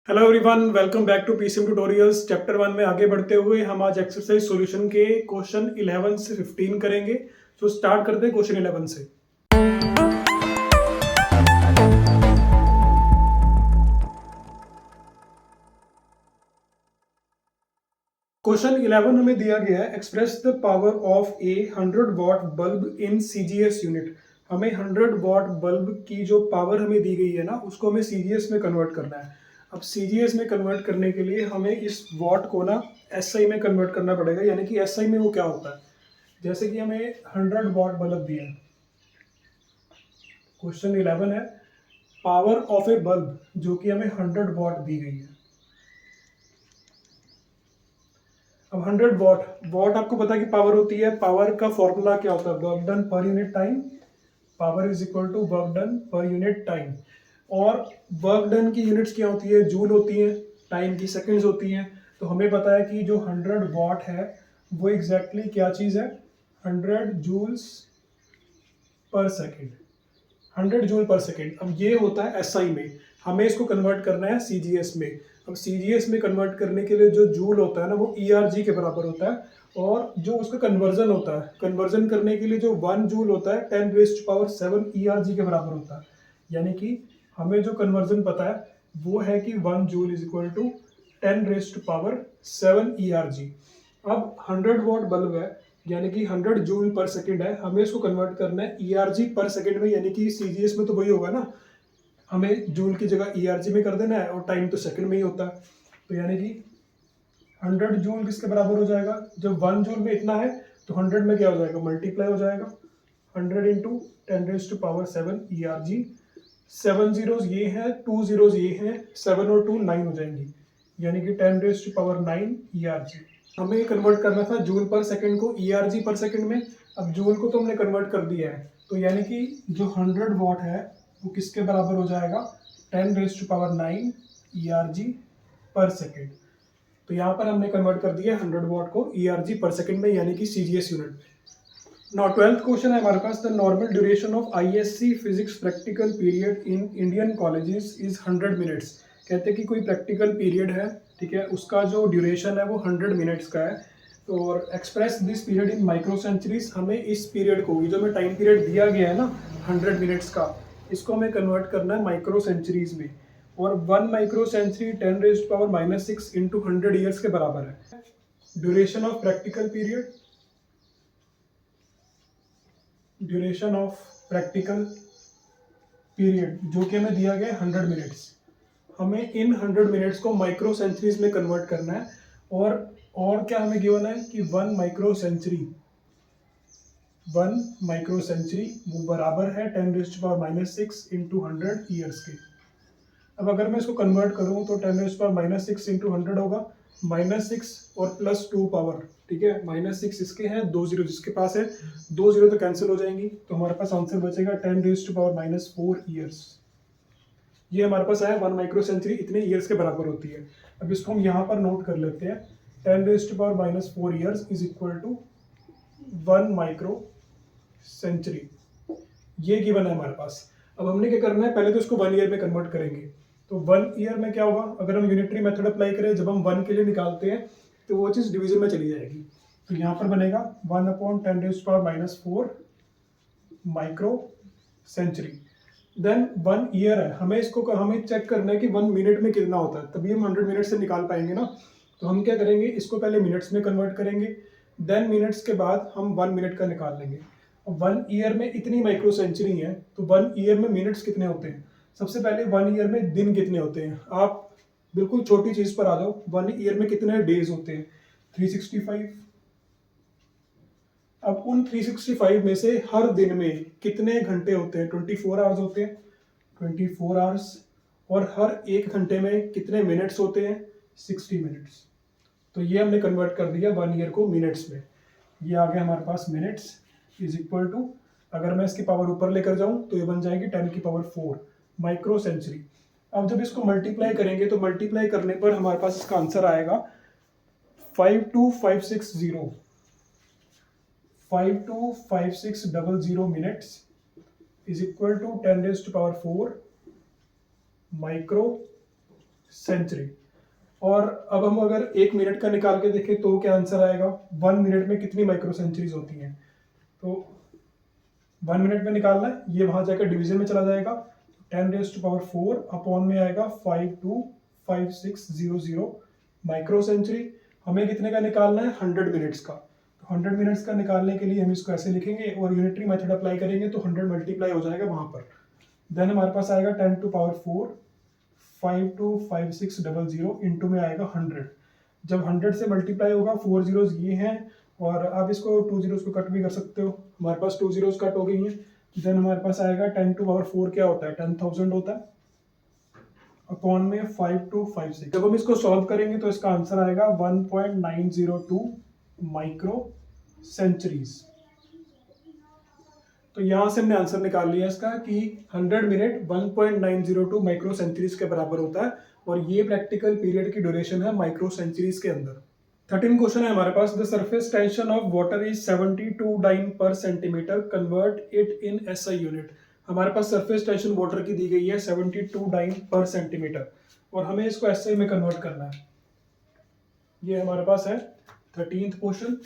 Hello everyone, welcome back to PCM tutorials. Chapter 1 में आगे बढ़ते हुए हम आज एक्सरसाइज सॉल्यूशन के क्वेश्चन 11 से 15 करेंगे। तो स्टार्ट करते हैं क्वेश्चन 11 से। क्वेश्चन 11 हमें दिया गया है, express the power of A 100 what bulb in CGS unit. हमें 100 वॉट बल्ब की जो पावर हमें दी गई है ना, उसको हमें सीजीएस में कन्वर्ट करना है। अब सीजीएस में कन्वर्ट करने के लिए हमें इस वॉट को ना एसआई में कन्वर्ट करना पड़ेगा। यानी कि एसआई में वो क्या होता है, जैसे कि हमें 100 वॉट बल्ब दिया है। क्वेश्चन 11 है पावर ऑफ ए बल्ब, जो कि हमें 100 वॉट दी गई है। अब 100 वॉट वॉट आपको पता है कि पावर होती है। पावर का फॉर्मूला क्या होता है, work done per unit time. Power is equal to work done per unit time. और वर्क डन की यूनिट्स क्या होती है, जूल होती है, टाइम की सेकंड्स होती हैं। तो हमें पता है कि जो 100 वॉट है वो एग्जैक्टली क्या चीज़ है, 100 जूल्स पर सेकेंड। 100 जूल पर सेकेंड। अब ये होता है एसआई में, हमें इसको कन्वर्ट करना है सीजीएस में। अब सीजीएस में कन्वर्ट करने के लिए जो जूल होता है ना, वो ईआरजी के बराबर होता है। और जो उसका कन्वर्जन होता है, कन्वर्जन करने के लिए जो 1 जूल होता है 10⁻⁷ ईआरजी के बराबर होता है। यानी कि हमें जो कन्वर्जन पता है वो है कि 1 joule is equal to 10⁻⁷ erg. अब 100 वॉट बल्ब है, यानी कि 100 जूल पर सेकंड है। हमें इसको कन्वर्ट करना है ईआरजी पर सेकंड में, यानी कि सीजीएस में तो वही होगा ना, हमें जूल की जगह ईआरजी में कर देना है और टाइम तो सेकंड में ही होता है। तो यानी कि 100 जूल किसके बराबर हो जाएगा, जब 1 जूल में इतना है तो 100 में क्या हो जाएगा, मल्टीप्लाई हो जाएगा। 100 इंटू 10⁻⁷ ईआरजी। 7 जीरोज ये हैं, 2 जीरोज ये हैं, 7 और 2 9 हो जाएंगी, यानी कि 10⁻⁹ ईआरजी। हमें कन्वर्ट करना था जूल पर सेकंड को ईआरजी पर सेकंड में। अब जूल को तो हमने कन्वर्ट कर दिया है, तो यानी कि जो 100 वॉट है वो किसके बराबर हो जाएगा, 10⁻⁹ ईआरजी पर सेकंड। तो यहाँ पर हमने कन्वर्ट कर दिया 100 वॉट को ईआरजी पर सेकंड में, यानी कि सीजीएस यूनिट में। नाउ 12th क्वेश्चन है हमारे पास, the normal duration of ISC physics practical period in Indian colleges is 100 minutes. कहते हैं कि कोई प्रैक्टिकल पीरियड है, ठीक है, उसका जो ड्यूरेशन है वो 100 मिनट्स का है। और express this period in micro centuries. हमें इस पीरियड को, ये जो हमें टाइम पीरियड दिया गया है ना 100 मिनट्स का, इसको हमें कन्वर्ट करना है माइक्रो सेंचुरीज में। और 1 माइक्रो सेंचुरी 10⁻⁻⁶ इंटू 100 ईयर्स के बराबर है। Duration of practical period, duration of practical period जो कि हमें दिया गया है 100 मिनट्स। हमें इन 100 मिनट्स को माइक्रो सेंचुरीज में कन्वर्ट करना है। और क्या हमें गिवन है कि 1 माइक्रो सेंचुरी, 1 माइक्रो सेंचुरी वो बराबर है 10⁻⁻⁶ इंटू 100 ईयर्स के। अब अगर मैं इसको कन्वर्ट करूं तो 10⁻⁻⁶ इंटू 100 होगा -6 और +2 पावर, ठीक है। -6 इसके हैं, 2 जीरो जिसके पास है, 2 जीरो तो कैंसिल हो जाएंगी, तो हमारे पास आंसर बचेगा 10⁻⁻⁴ ईयर्स। ये हमारे पास आया 1 माइक्रो सेंचुरी इतने ईयर्स के बराबर होती है। अब इसको हम यहाँ पर नोट कर लेते हैं, 10⁻⁻⁴ years is equal to 1 micro century. ये गिवन है हमारे पास। अब हमने क्या करना है, पहले तो इसको 1 ईयर में कन्वर्ट करेंगे। तो 1 ईयर में क्या होगा, अगर हम यूनिटरी मेथड अप्लाई करें, जब हम 1 के लिए निकालते हैं तो वो चीज़ डिवीजन में चली जाएगी। तो यहाँ पर बनेगा 1/10⁻⁴ माइक्रो सेंचुरी। देन 1 ईयर है, हमें चेक करना है कि 1 मिनट में कितना होता है, तभी हम 100 मिनट से निकाल पाएंगे ना। तो हम क्या करेंगे, इसको पहले मिनट्स में कन्वर्ट करेंगे, देन मिनट्स के बाद हम 1 मिनट का निकाल लेंगे। 1 ईयर में इतनी माइक्रो सेंचुरी है, तो 1 ईयर में मिनट्स कितने होते हैं। सबसे पहले 1 ईयर में दिन कितने होते हैं, आप बिल्कुल छोटी चीज पर आ जाओ, 1 ईयर में कितने डेज होते हैं, 365। अब उन 365 में से हर दिन में कितने घंटे होते हैं, 24 आवर्स होते हैं, 24 आवर्स। और हर एक घंटे में कितने मिनट्स होते हैं, 60 मिनट्स। तो ये हमने कन्वर्ट कर दिया 1 ईयर को मिनट्स में। ये आ गया हमारे पास मिनट्स इज इक्वल टू, अगर मैं इसकी पावर ऊपर लेकर जाऊं तो ये बन जाएगी 10⁻⁴ माइक्रो सेंचुरी। अब जब इसको मल्टीप्लाई करेंगे तो मल्टीप्लाई करने पर हमारे पास इसका आंसर आएगा 52560, 52560 minutes is equal to 10⁻⁴ micro century. और अब हम अगर 1 मिनट का निकाल के देखें तो क्या आंसर आएगा, 1 मिनट में कितनी माइक्रो सेंचुरीज होती हैं। तो 1 मिनट में निकालना है, ये वहां जाकर डिवीजन में चला जाएगा, 10⁴ अपॉन में आएगा 525600 माइक्रो सेंचुरी। हमें कितने का निकालना है, 100 मिनट्स का। तो 100 मिनट्स का निकालने के लिए हम इसको ऐसे लिखेंगे और यूनिटरी मेथड अप्लाई करेंगे तो 100 मल्टीप्लाई हो जाएगा वहां पर। देन हमारे पास आएगा 10⁴ 525600 इंटू में आएगा 100। जब 100 से मल्टीप्लाई होगा, 4 जीरोज ये हैं और आप इसको 2 जीरोज को कट भी कर सकते हो, हमारे पास 2 जीरोज कट हो गई हैं। देन हमारे पास आएगा 10⁴ क्या होता है, 10,000 होता है, अपॉन में 5256। जब हम इसको सॉल्व करेंगे तो इसका आंसर आएगा 1.902 माइक्रो सेंचुरीज। तो यहां से हमने आंसर निकाल लिया इसका कि 100 मिनट 1.902 माइक्रो सेंचुरीज के बराबर होता है और ये प्रैक्टिकल पीरियड की ड्यूरेशन है माइक्रो सेंचुरीज के अंदर। 13 क्वेश्चन है हमारे पास, the surface tension of water is 72 dyne per centimetre, convert it in SI unit. हमारे पास सरफेस टेंशन वाटर की दी गई है 72 डाइन पर सेंटीमीटर और हमें इसको एसआई में कन्वर्ट करना है। ये हमारे पास है 13th क्वेश्चन।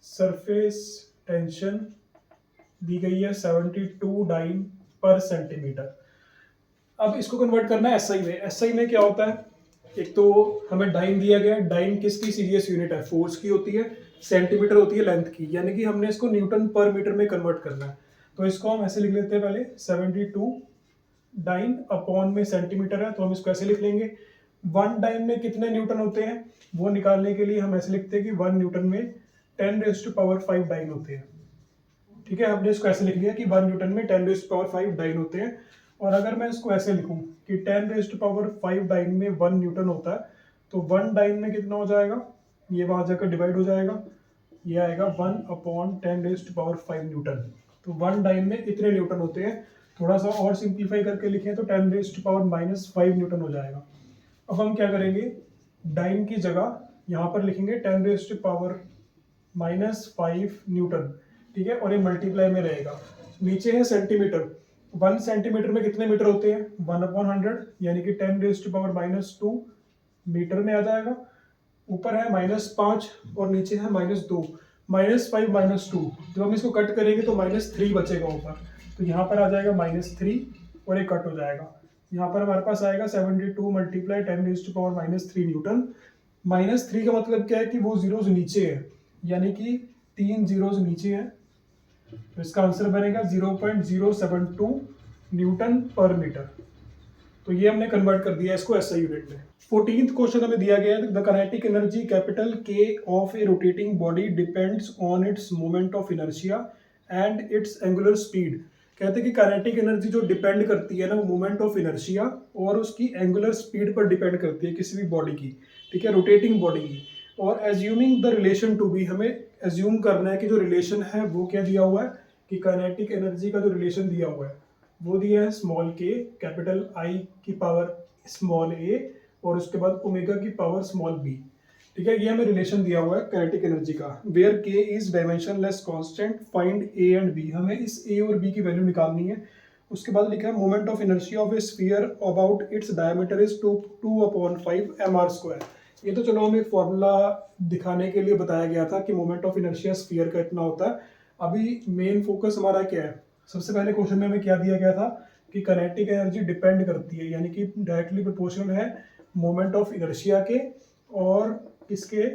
सरफेस टेंशन दी गई है 72 डाइन पर सेंटीमीटर। अब इसको कन्वर्ट करना है एसआई में। एसआई में क्या होता है, एक तो हमें डाइन दिया गया है, डाइन किसकी सीरीज यूनिट है, फोर्स की होती है, सेंटीमीटर होती है लेंथ की, यानी कि हमने इसको न्यूटन पर मीटर में कन्वर्ट करना है। तो इसको हम ऐसे लिख लेते हैं, पहले 72 डाइन अपॉन में सेंटीमीटर है तो हम इसको ऐसे लिख लेंगे। 1 डाइन में कितने न्यूटन होते हैं वो निकालने के लिए हम ऐसे लिखते हैं कि 1 न्यूटन में 10⁵ डाइन होते हैं। ठीक है, हमने इसको ऐसे लिख लिया कि 1 न्यूटन में 10⁵ डाइन होते हैं। और अगर मैं इसको ऐसे लिखूं कि 10⁵ डाइन में 1 न्यूटन होता है तो 1 डाइन में कितना हो जाएगा, ये वहां जाकर डिवाइड हो जाएगा, ये आएगा 1/10⁵ न्यूटन। तो 1 डाइन में इतने न्यूटन होते हैं। थोड़ा सा और सिंप्लीफाई करके लिखें तो 10⁻⁻5 न्यूटन हो जाएगा। अब हम क्या करेंगे, डाइन की जगह यहाँ पर लिखेंगे 10⁻⁻5 न्यूटन। ठीक है, और ये मल्टीप्लाई में रहेगा। नीचे है सेंटीमीटर, 1 सेंटीमीटर में कितने मीटर होते हैं, 1/100 यानी कि 10⁻2 मीटर में आ जाएगा। ऊपर है -5 और नीचे है -2, -5 -2। जब हम इसको कट करेंगे तो -3 बचेगा ऊपर, तो यहाँ पर आ जाएगा -3 और ये कट हो जाएगा। यहाँ पर हमारे पास आएगा 72 मल्टीप्लाई 10⁻³ न्यूटन। -3 का मतलब क्या है कि वो जीरोज नीचे है, यानी कि 3 जीरोज नीचे है, तो इसका आंसर बनेगा 0.072 न्यूटन पर मीटर। तो ये हमने कन्वर्ट कर दिया इसको एसआई यूनिट में। 14th क्वेश्चन हमें दिया गया है, द काइनेटिक एनर्जी कैपिटल के of A rotating body depends on its moment of inertia and it's angular speed. कहते हैं कि काइनेटिक एनर्जी जो डिपेंड करती है ना, वो मोमेंट ऑफ इनर्शिया और उसकी एंगुलर स्पीड पर डिपेंड करती है किसी भी बॉडी की। ठीक है, रोटेटिंग बॉडी की। और assuming the relation to be, हमें एज्यूम करना है कि जो रिलेशन है वो क्या दिया हुआ है, कि काइनेटिक एनर्जी का जो रिलेशन दिया हुआ है वो दिया है स्मॉल के, कैपिटल आई की पावर स्मॉल ए और उसके बाद ओमेगा की पावर स्मॉल बी। ठीक है, ये हमें रिलेशन दिया हुआ है काइनेटिक एनर्जी का। Where K is dimensionless constant, find A and B. हमें इस ए और बी की वैल्यू निकालनी है। उसके बाद लिखा है moment of inertia of A sphere about its diameter is 2/5 mr²। ये तो चलो हमें फॉर्मूला दिखाने के लिए बताया गया था कि मोमेंट ऑफ इनर्शिया स्फीयर का इतना होता है। अभी मेन फोकस हमारा क्या है, सबसे पहले क्वेश्चन में हमें क्या दिया गया था कि काइनेटिक एनर्जी डिपेंड करती है, यानी कि डायरेक्टली प्रोपोर्शनल है मोमेंट ऑफ इनर्शिया के और इसके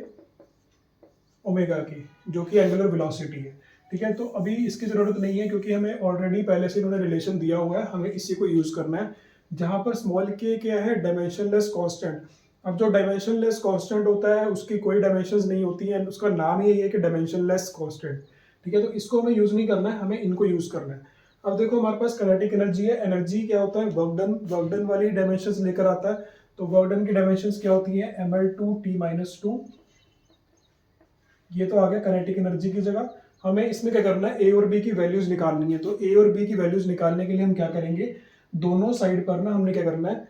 ओमेगा की, जो कि एंगुलर वेलोसिटी है। ठीक है, तो अभी इसकी ज़रूरत नहीं है क्योंकि हमें ऑलरेडी पहले से इन्होंने रिलेशन दिया हुआ है, हमें इसी को यूज़ करना है। जहाँ पर स्मॉल के क्या है, डायमेंशनलेस कांस्टेंट। अब जो डायमेंशनलेस कांस्टेंट होता है उसकी कोई डायमेंशंस नहीं होती हैं, उसका नाम ही है कि डायमेंशनलेस कांस्टेंट। ठीक है, तो इसको हमें यूज़ नहीं करना है, हमें इनको यूज़ करना है। अब देखो हमारे पास काइनेटिक एनर्जी है, एनर्जी क्या होता है, वर्क डन, वर्क डन वाली डायमेंशंस लेकर आता है। तो वर्क डन की डायमेंशंस क्या होती है, ml2t-2। ये तो आ गया काइनेटिक एनर्जी की जगह। हमें इसमें क्या करना है, ए और बी की वैल्यूज निकालनी है। तो ए और बी की वैल्यूज निकालने के लिए हम क्या करेंगे, दोनों साइड पर ना हमने क्या करना है,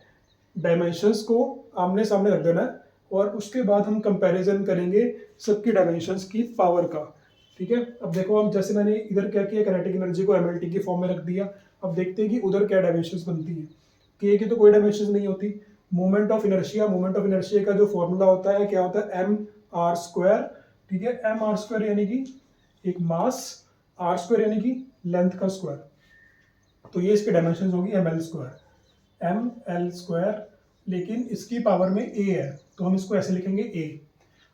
डायमेंशंस को आमने सामने रख देना है और उसके बाद हम कंपैरिजन करेंगे सबकी डायमेंशंस की पावर का। ठीक है, अब देखो हम जैसे मैंने इधर क्या किया, काइनेटिक एनर्जी को mlt की फॉर्म में रख दिया। अब देखते हैं कि उधर क्या डायमेंशंस बनती है। के की तो कोई डायमेंशंस नहीं होती। मोमेंट ऑफ इनर्शिया का जो फॉर्मूला होता है क्या होता है, एम आर स्क्वायर। ठीक है, एम आर स्क्वायर यानी कि एक मास, आर स्क्वायर यानी कि लेंथ का स्क्वायर, तो ये इसके डायमेंशन होगी M L square, M L square, लेकिन इसकी पावर में ए है तो हम इसको ऐसे लिखेंगे ए।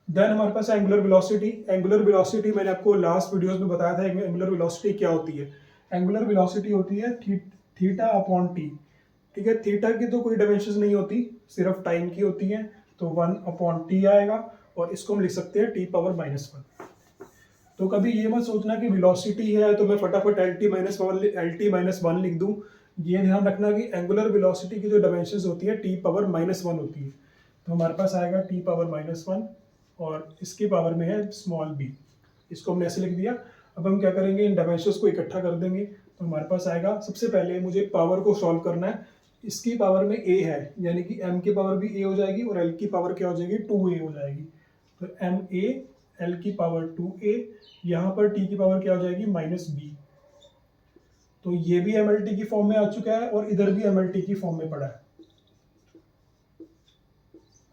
देन हमारे पास एंगुलर वेलोसिटी। एंगुलर वेलोसिटी मैंने आपको लास्ट वीडियोस में बताया था एंगुलर वेलोसिटी क्या होती है। एंगुलर वेलोसिटी होती है थीटा अपॉन टी। ठीक है, थीटा की तो कोई डायमेंशन नहीं होती, सिर्फ टाइम की होती है, तो 1/t आएगा और इसको हम लिख सकते हैं t⁻⁻1। तो कभी ये मत सोचना कि वेलोसिटी है तो मैं फटाफट lt-1 लिख दूं। ये ध्यान रखना कि एंगुलर वेलोसिटी की जो डायमेंशंस होती है t⁻⁻1 होती है। तो हमारे पास आएगा t⁻⁻1 और इसकी पावर में है स्मॉल b, इसको हमने ऐसे लिख दिया। अब हम क्या करेंगे, इन डायमेंशंस को इकट्ठा कर देंगे तो हमारे पास आएगा, सबसे पहले मुझे पावर को सॉल्व करना है। इसकी पावर में a है यानी कि m की पावर भी a हो जाएगी और l की पावर क्या हो जाएगी 2a हो जाएगी। तो ma, l की पावर 2a, यहाँ पर t की पावर क्या हो जाएगी -b। तो ये भी mlt की फॉर्म में आ चुका है और इधर भी mlt की फॉर्म में पड़ा है।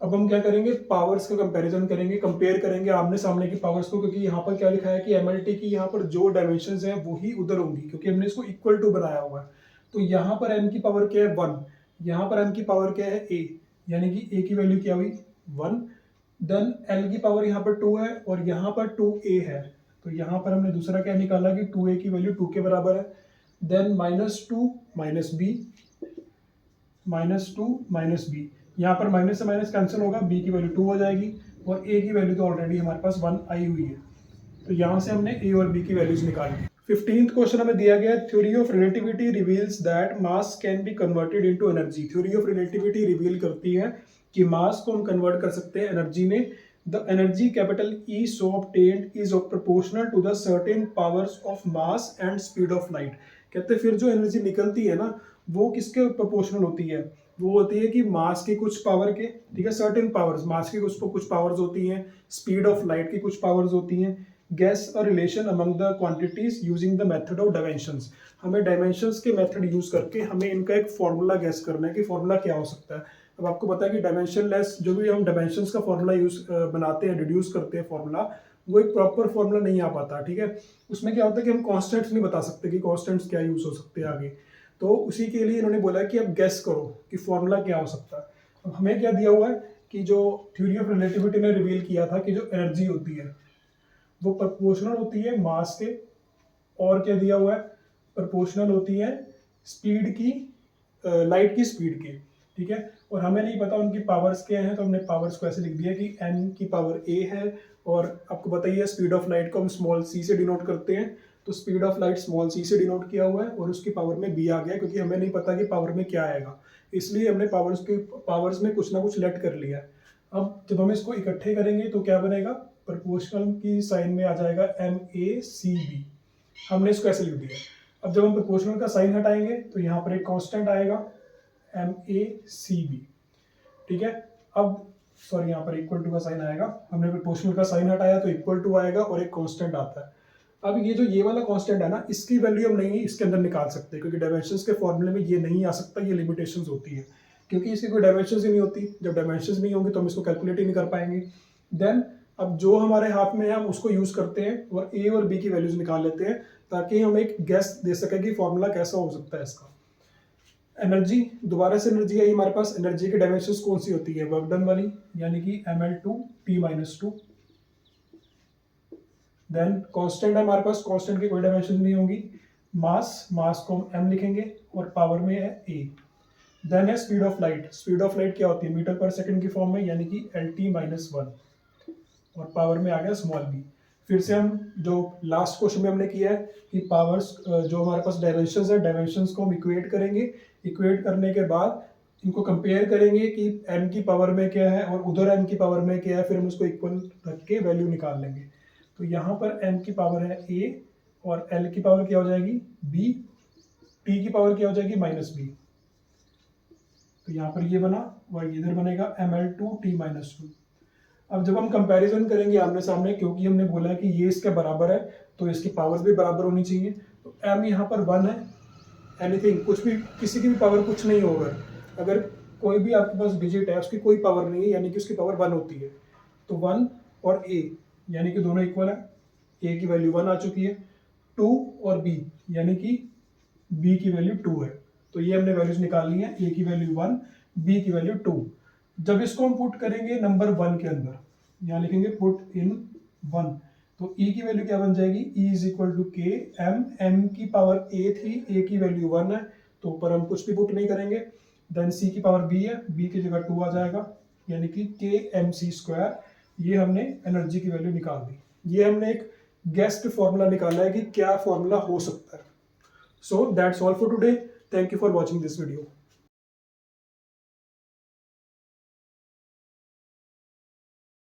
अब हम क्या करेंगे, पावर्स का कंपैरिजन करेंगे, कंपेयर करेंगे आमने सामने की पावर्स को, क्योंकि यहाँ पर क्या लिखा है कि mlt की यहाँ पर जो डायमेंशंस हैं वो ही उधर होंगी, क्योंकि हमने इसको इक्वल टू बनाया हुआ है। तो यहाँ पर m की पावर क्या है 1, यहाँ पर m की पावर क्या है a, यानी कि a की वैल्यू क्या हुई 1। देन l की पावर यहाँ पर 2 है और यहाँ पर 2a है, तो यहाँ पर हमने दूसरा क्या निकाला कि 2a की वैल्यू 2 के बराबर है। देन -2 -b, -2 -b, यहाँ पर माइनस से माइनस कैंसिल होगा, b की वैल्यू 2 हो जाएगी और a की वैल्यू तो ऑलरेडी हमारे पास 1 आई हुई है। तो यहाँ से हमने a और b की वैल्यूज निकाली। 15th क्वेश्चन हमें दिया गया, theory of relativity reveals that mass can be converted into energy. Theory of relativity reveal करती है कि मास को हम कन्वर्ट कर सकते हैं एनर्जी में। The energy capital E so obtained is proportional to the certain powers of mass and speed of light. कहते हैं फिर जो एनर्जी निकलती है ना वो किसके प्रोपोर्शनल होती है, वो होती है कि मास की कुछ पावर के, ठीक है, सर्टेन पावर्स, मास की कुछ पावर्स होती हैं, स्पीड ऑफ लाइट की कुछ पावर्स होती हैं। Guess a relation among the quantities using the method of dimensions. हमें डायमेंशंस के मेथड यूज करके हमें इनका एक फॉर्मूला गेस करना है कि फॉर्मूला क्या हो सकता है। अब आपको पता है कि डायमेंशन लेस जो भी हम डायमेंशंस का फॉर्मूला यूज बनाते हैं, डिड्यूस करते हैं फॉर्मूला, वो एक प्रॉपर फॉर्मूला नहीं आ पाता। ठीक है, उसमें क्या होता है कि हम कॉन्स्टेंट्स नहीं बता सकते कि कॉन्स्टेंट्स क्या यूज हो सकते हैं आगे। तो उसी के लिए इन्होंने बोला कि अब गेस करो कि फॉर्मूला क्या हो सकता है। अब हमें क्या दिया हुआ है कि जो थ्योरी ऑफ रिलेटिविटी ने रिवील किया था कि जो एनर्जी होती है वो प्रोपोर्शनल होती है मास के, और क्या दिया हुआ है, प्रोपोर्शनल होती है स्पीड की, लाइट की स्पीड के। ठीक है, और हमें नहीं पता उनकी पावर्स क्या हैं, तो हमने पावर्स को ऐसे लिख दिया कि m की पावर a है, और आपको बताइए स्पीड ऑफ लाइट को हम स्मॉल c से डिनोट करते हैं, तो speed of light small c से डिनोट किया हुआ है और उसकी पावर में b आ गया, क्योंकि हमें नहीं पता कि पावर में क्या आएगा, इसलिए हमने पावर्स में कुछ ना कुछ लेट कर लिया है। अब जब हम इसको इकट्ठे करेंगे तो क्या बनेगा, प्रोपोर्शनल की साइन में आ जाएगा MACB, हमने इसको ऐसे लिख दिया। अब जब हम प्रोपोर्शनल का साइन हटाएंगे तो यहाँ पर एक कांस्टेंट आएगा MACB। ठीक है, अब सॉरी यहाँ पर इक्वल टू का साइन आएगा, हमने प्रोपोर्शनल का साइन हटाया तो इक्वल टू आएगा और एक कांस्टेंट आता है। अब ये जो ये वाला कांस्टेंट है ना, इसकी वैल्यू हम नहीं इसके अंदर निकाल सकते, क्योंकि डायमेंशंस के फॉर्मूले में ये नहीं आ सकता, ये लिमिटेशंस होती है, क्योंकि इसकी कोई डायमेंशंस ही नहीं होती। जब डायमेंशंस नहीं होंगे तो हम इसको कैलकुलेट ही नहीं कर पाएंगे। देन अब जो हमारे हाथ में है हम उसको यूज करते हैं और ए और बी की वैल्यूज निकाल लेते हैं, ताकि हम एक गैस दे सकें कि फॉर्मूला कैसा हो सकता है इसका। एनर्जी, दोबारा से एनर्जी आई हमारे पास। एनर्जी की डायमेंशंस कौन सी होती है, वर्क डन वाली, यानी कि ml2t-2। देन कांस्टेंट है हमारे पास, कांस्टेंट की कोई डायमेंशन नहीं होगी। मास को हम m लिखेंगे और पावर में है a। देन है speed of light. Speed of light क्या होती है, मीटर पर सेकंड की फॉर्म में, यानी कि lt-1, और पावर में आ गया स्मॉल b। फिर से हम जो लास्ट क्वेश्चन में हमने किया है कि पावर्स जो हमारे पास डायमेंशंस है, डायमेंशंस को हम इक्वेट करेंगे, इक्वेट करने के बाद इनको कंपेयर करेंगे कि m की पावर में क्या है और उधर m की पावर में क्या है, फिर हम उसको इक्वल रख के वैल्यू निकाल लेंगे। तो यहाँ पर m की पावर है a और l की पावर क्या हो जाएगी b, t की पावर क्या हो जाएगी -b। तो यहाँ पर ये बना और इधर बनेगा ml2t-2। अब जब हम कंपैरिजन करेंगे आमने सामने, क्योंकि हमने बोला है कि ये इसके बराबर है तो इसकी पावर्स भी बराबर होनी चाहिए, तो m यहाँ पर 1 है एनीथिंग, कुछ भी, किसी की भी पावर कुछ नहीं होगा। अगर कोई भी आपके पास डिजिट है उसकी कोई पावर नहीं है, यानी कि उसकी पावर 1 होती है। तो 1 और a यानी कि दोनों इक्वल है, a की वैल्यू 1 आ चुकी है। 2 और b यानी कि b की वैल्यू 2 है। तो ये हमने वैल्यूज निकाल ली है, a की वैल्यू 1, b की वैल्यू 2। जब इसको हम पुट करेंगे नंबर 1 के अंदर, यहाँ लिखेंगे पुट इन 1, तो e की वैल्यू क्या बन जाएगी, e इज इक्वल टू के एम, m की पावर a थी, a की वैल्यू 1 है, तो ऊपर हम कुछ भी पुट नहीं करेंगे। देन c की पावर b है, b की जगह 2 आ जाएगा, यानी कि के एम सी स्क्वायर। ये हमने एनर्जी की वैल्यू निकाल दी। ये हमने एक गेस्ट फॉर्मूला निकाला है कि क्या फॉर्मूला हो सकता है। So that's all for today. Thank you for watching this video.